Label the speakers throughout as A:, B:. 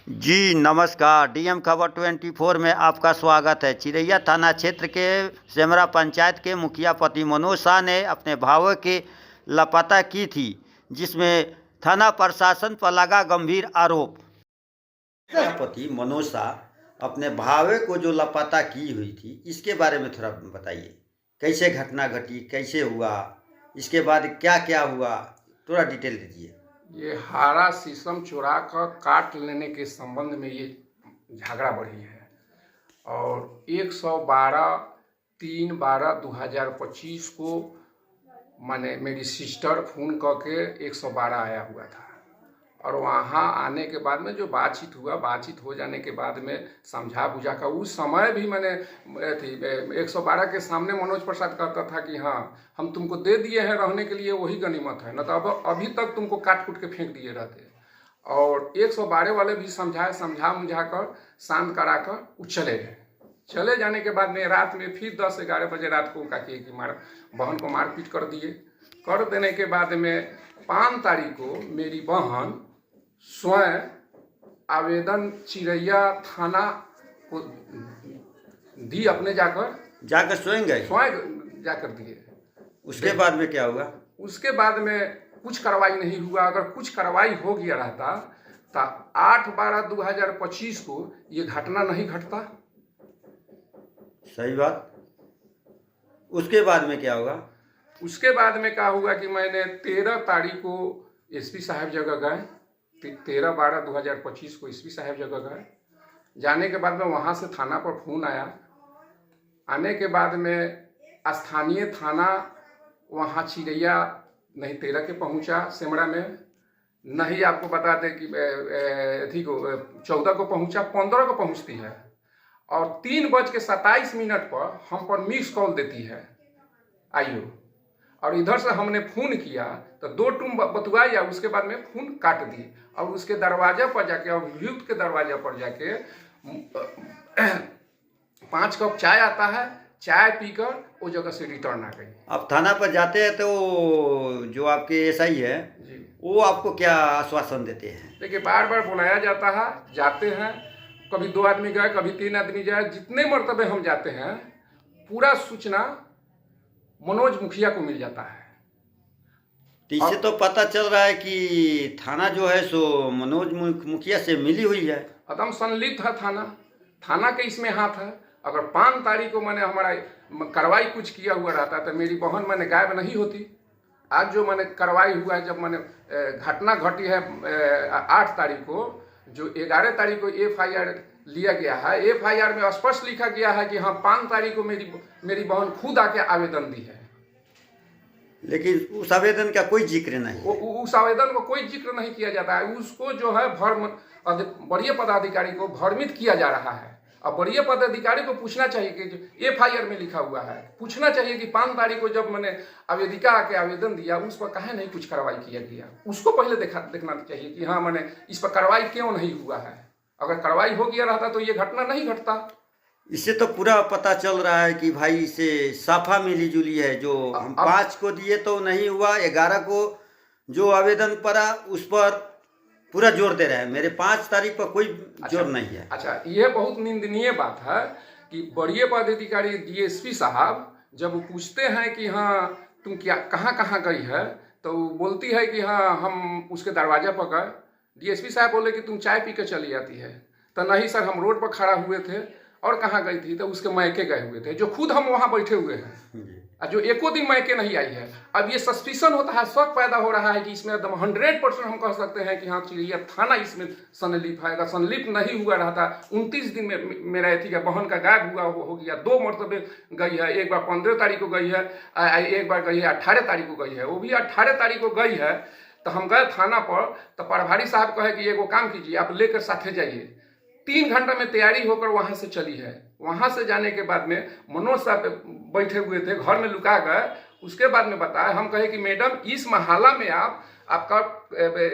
A: जी नमस्कार। डीएम खबर 24 में आपका स्वागत है। चिरैया थाना क्षेत्र के सेमरा पंचायत के मुखिया पति मनोज शाह ने अपने भावों की लापता की थी, जिसमें थाना प्रशासन पर लगा गंभीर आरोप। मुखिया पति मनोज शाह अपने भावे को जो लापता की हुई थी, इसके बारे में थोड़ा बताइए। कैसे घटना घटी, कैसे हुआ, इसके बाद क्या क्या हुआ, थोड़ा डिटेल दीजिए।
B: ये हारा शीशम चुरा कर काट लेने के संबंध में ये झगड़ा बढ़ी है और 112/3/12/2025 को मैंने मेरी सिस्टर फोन करके 112 आया हुआ था और वहाँ आने के बाद में जो बातचीत हो जाने के बाद में समझा बुझा कर उस समय भी मैंने 112 के सामने मनोज प्रसाद कहता था कि हाँ हम तुमको दे दिए हैं रहने के लिए, वही गनीमत है, न तो अब अभी तक तुमको काट कूट के फेंक दिए रहते। और 112 वाले भी समझा मुझा कर शांत करा कर वो चले गए। चले जाने के बाद में रात में फिर 10-11 बजे रात को उनका किए कि बहन को मारपीट कर दिए। कर देने के बाद में 5 तारीख को मेरी बहन स्वयं आवेदन चिरैया थाना को दी, अपने जाकर
A: स्वयं
B: जाकर दिए।
A: उसके बाद में क्या हुआ?
B: उसके बाद में कुछ कार्रवाई नहीं हुआ। अगर कुछ कार्रवाई हो गया रहता तो 8/12/2025 को ये घटना नहीं घटता।
A: सही बात। उसके बाद में क्या होगा?
B: उसके बाद में क्या हुआ कि मैंने 13 तारीख को एसपी साहब जगह गए। 13/12/2025 को एसपी साहब जगह गए। जाने के बाद में वहाँ से थाना पर फोन आया। आने के बाद में स्थानीय थाना वहाँ चिरैया नहीं 13 के पहुँचा सेमरा में, नहीं आपको बता दें कि 14 को पहुँचा, 15 को पहुँचती है और 3:27 पर हम पर मिस कॉल देती है आइयो। और इधर से हमने फोन किया तो 2 टूम बतुआया, उसके बाद में फोन काट दी और उसके दरवाजे पर जाके और अभियुक्त के दरवाजे पर जाके 5 कप चाय आता है, चाय पीकर वो जगह से रिटर्न आ गई।
A: अब थाना पर जाते हैं तो जो आपके एसआई है
B: जी,
A: वो आपको क्या आश्वासन देते हैं?
B: देखिए बार बार बुलाया जाता है, जाते हैं, कभी 2 आदमी गए, कभी 3 आदमी गए, जितने मरतबे हम जाते हैं पूरा सूचना मनोज मुखिया को मिल जाता है।
A: इससे तो पता चल रहा है कि थाना जो है सो मनोज मुखिया से मिली हुई है।
B: एकदम संलिप्त है थाना के इसमें हाथ है। अगर 5 तारीख को मैंने हमारा कार्रवाई कुछ किया हुआ रहता तो मेरी बहन मैंने गायब नहीं होती। आज जो मैंने कार्रवाई हुआ है, जब मैंने घटना घटी है 8 तारीख को, जो 11 तारीख को FIR लिया गया है, FIR में स्पष्ट लिखा गया है कि हाँ 5 तारीख को मेरी बहन खुद आके आवेदन दी है।
A: लेकिन उस आवेदन का कोई जिक्र नहीं,
B: उस आवेदन को कोई जिक्र नहीं किया जाता है। उसको जो है वरीय पदाधिकारी को भ्रमित किया जा रहा है। अब वरीय पदाधिकारी को पूछना चाहिए कि जो FIR में लिखा हुआ है, पूछना चाहिए कि 5 तारीख को जब मैंने आवेदिका आके आवेदन दिया उस पर काहे नहीं कुछ कार्रवाई किया गया। उसको पहले देखना चाहिए कि हाँ मैंने इस पर कार्रवाई क्यों नहीं हुआ है। अगर कार्रवाई हो गया रहता तो ये घटना नहीं घटता।
A: इससे तो पूरा पता चल रहा है कि भाई इसे साफा मिली जुली है। जो हम 5 को दिए तो नहीं हुआ, 11 को जो आवेदन पड़ा उस पर पूरा जोर दे रहे हैं। मेरे 5 तारीख पर कोई जोर नहीं है।
B: अच्छा, यह बहुत निंदनीय बात है कि वरीय पदाधिकारी DSP साहब जब पूछते हैं कि हाँ तुम क्या कहाँ गई है, तो बोलती है कि हाँ हम उसके दरवाजे पर गए। DSP साहब बोले कि तुम चाय पी के चली जाती है, तो नहीं सर हम रोड पर खड़ा हुए थे। और कहाँ गई थी, तो उसके मैके गए हुए थे, जो खुद हम वहाँ बैठे हुए हैं, जो एको दिन मैके नहीं आई है। अब ये सस्पिशन होता है, शक पैदा हो रहा है कि इसमें एकदम 100% हम कह सकते हैं कि हाँ चिरैया थाना इसमें संलिप्त है। अगर संलिप्त नहीं हुआ रहता, 29 दिन में मेरा एथी का बहन का गायब हुआ हो गया। 2 मरतबे गई है, एक बार 15 तारीख को गई है, एक बार गई है 18 तारीख को गई है, वो भी 18 तारीख को गई है। तो हम गए थाना पर, तो प्रभारी साहब कहे कि एगो काम कीजिए, आप लेकर साथे जाइए। 3 घंटा में तैयारी होकर वहां से चली है। वहां से जाने के बाद में मनोज साहब बैठे हुए थे, घर में लुका गए। उसके बाद में बताया, हम कहे कि मैडम इस मोहल्ला में आप आपका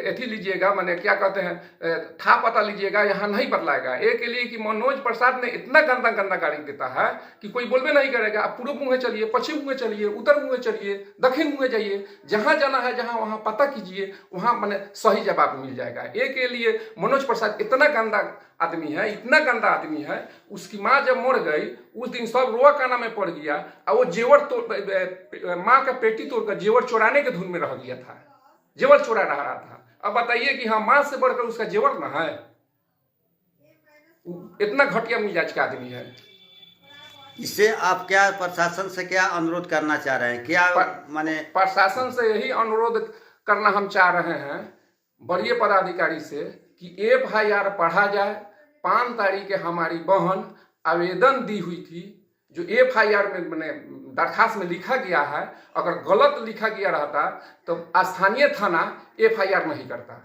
B: एथी लीजिएगा, मैंने क्या कहते हैं था पता लीजिएगा, यहाँ नहीं बदलाएगा। एक के लिए कि मनोज प्रसाद ने इतना गंदा गंदा गाड़ी देता है कि कोई बोलबे नहीं करेगा। आप पूर्व मुँहे चलिए, पश्चिम मुँहे चलिए, उत्तर मुँहे चलिए, दक्षिण मुँहे जाइए, जहाँ जाना है जहाँ वहाँ पता कीजिए, वहाँ मैंने सही जवाब मिल जाएगा। एक के लिए मनोज प्रसाद इतना गंदा आदमी है, इतना गंदा आदमी है। उसकी माँ जब मर गई उस दिन सब रोआ काना में पड़ गया, और वो जेवर तोड़, माँ का पेटी तोड़कर जेवर चुराने के धुन में रह गया था, जेवर चुरा रहा था। अब बताइए कि हाँ, माँ से बढ़कर उसका जेवर ना है। इतना घटिया मिजाज का आदमी है।
A: इससे आप क्या प्रशासन से क्या अनुरोध करना चाह रहे हैं? क्या माने
B: प्रशासन से यही अनुरोध करना हम चाह रहे हैं, बड़े पदाधिकारी से, कि FIR पढ़ा जाए। 5 तारीख के हमारी बहन आवेदन दी हुई थी, जो FIR में मैंने दरखास्त में लिखा गया है। अगर गलत लिखा गया रहता तो स्थानीय थाना FIR नहीं करता।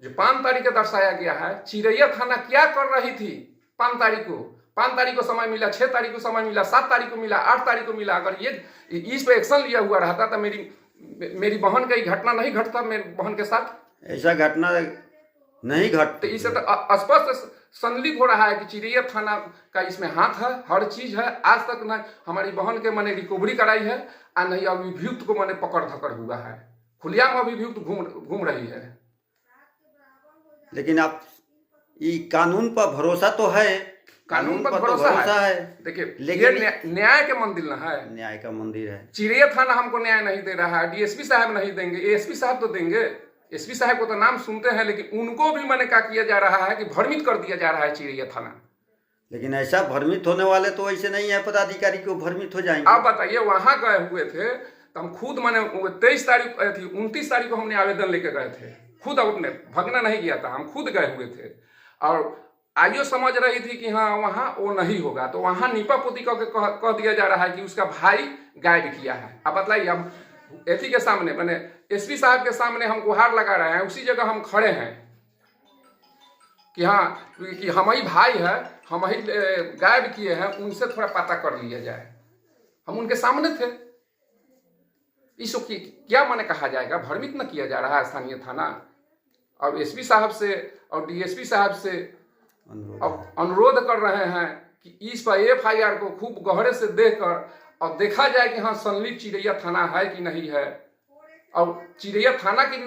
B: जो 5 तारीख को दर्शाया गया है, चिरैया थाना क्या कर रही थी 5 तारीख को समय मिला, 6 तारीख को समय मिला, 7 तारीख को मिला, 8 तारीख को मिला। अगर ये इस पे एक्शन लिया हुआ रहता तो मेरी बहन का घटना नहीं घटता, मेरी बहन के साथ
A: ऐसा घटना नहीं घटती।
B: तो इससे तो स्पष्ट संदिग्ध हो रहा है कि चिरैया थाना का इसमें हाथ है, हर चीज है। आज तक न हमारी बहन के मैंने रिकवरी कराई है, और नहीं अभियुक्त को मैंने पकड़ धकड़ हुआ है। खुलेआम अभियुक्त घूम रही है।
A: लेकिन आप ये कानून पर भरोसा तो है,
B: कानून पर भरोसा है। देखिए, लेकिन न्याय के मंदिर ना है,
A: न्याय का मंदिर है।
B: चिरैया थाना हमको न्याय नहीं दे रहा है, DSP साहब नहीं देंगे, ASP साहब तो देंगे। SP साहब को तो नाम सुनते हैं, लेकिन उनको भी मैंने क्या किया जा रहा है कि भ्रमित कर दिया जा रहा है चिरैया थाना।
A: लेकिन ऐसा भ्रमित होने वाले तो ऐसे नहीं है, पदाधिकारी को भ्रमित हो जाएंगे।
B: आप बताइए, वहां गए हुए थे तो हम खुद, मैंने 23 तारीख थी, 29 तारीख को हमने आवेदन लेके गए थे खुद, अपने भगना नहीं गया था, हम खुद गए हुए थे। और आइयो समझ रही थी कि हाँ वहाँ वो नहीं होगा, तो वहाँ नीपा पोती कह दिया जा रहा है कि उसका भाई गाइड किया है। अब बताइए, हम एथी के सामने, मैंने SP साहब के सामने हम गुहार लगा रहे हैं, उसी जगह हम खड़े हैं कि हाँ, कि हम ही भाई है, हम ही गायब किए हैं, उनसे थोड़ा पता कर लिया जाए। हम उनके सामने थे। इसको क्या माने कहा जाएगा, भ्रमित न किया जा रहा है स्थानीय थाना। और SP साहब से और DSP साहब से अनुरोध कर रहे हैं कि इस पर FIR को खूब गहरे से देखकर और देखा जाए कि हाँ संलिप्त चिरैया थाना है कि नहीं है। और चिरैया थाना की भी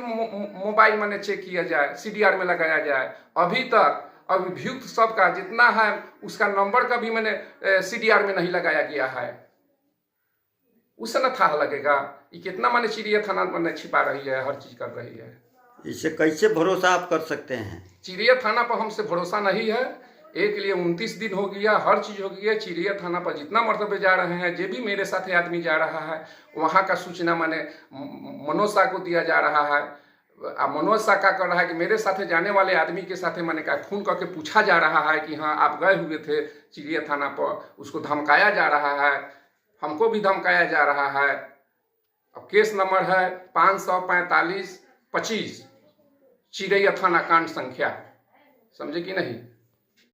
B: मोबाइल मैंने चेक किया जाए, CDR में लगाया जाए। अभी तक अभियुक्त सबका जितना है उसका नंबर का भी मैंने CDR में नहीं लगाया गया है। उससे न था लगेगा ये कितना मैंने चिरैया थाना मैंने छिपा रही है, हर चीज कर रही है।
A: इससे कैसे भरोसा आप कर सकते हैं?
B: चिरैया थाना पर हमसे भरोसा नहीं है। एक के लिए 29 दिन हो गया, हर चीज हो गई है। चिरैया थाना पर जितना मरतबे जा रहे हैं, जो भी मेरे साथ आदमी जा रहा है, वहाँ का सूचना मैंने मनोज शाह को दिया जा रहा है। मनोज शाह क्या कर रहा है कि मेरे साथ जाने वाले आदमी के साथ मैंने कहा फोन करके पूछा जा रहा है कि हाँ आप गए हुए थे चिरैया थाना पर, उसको धमकाया जा रहा है, हमको भी धमकाया जा रहा है। अब केस नंबर है 545-25 चिरैया थाना कांड संख्या, समझे कि नहीं।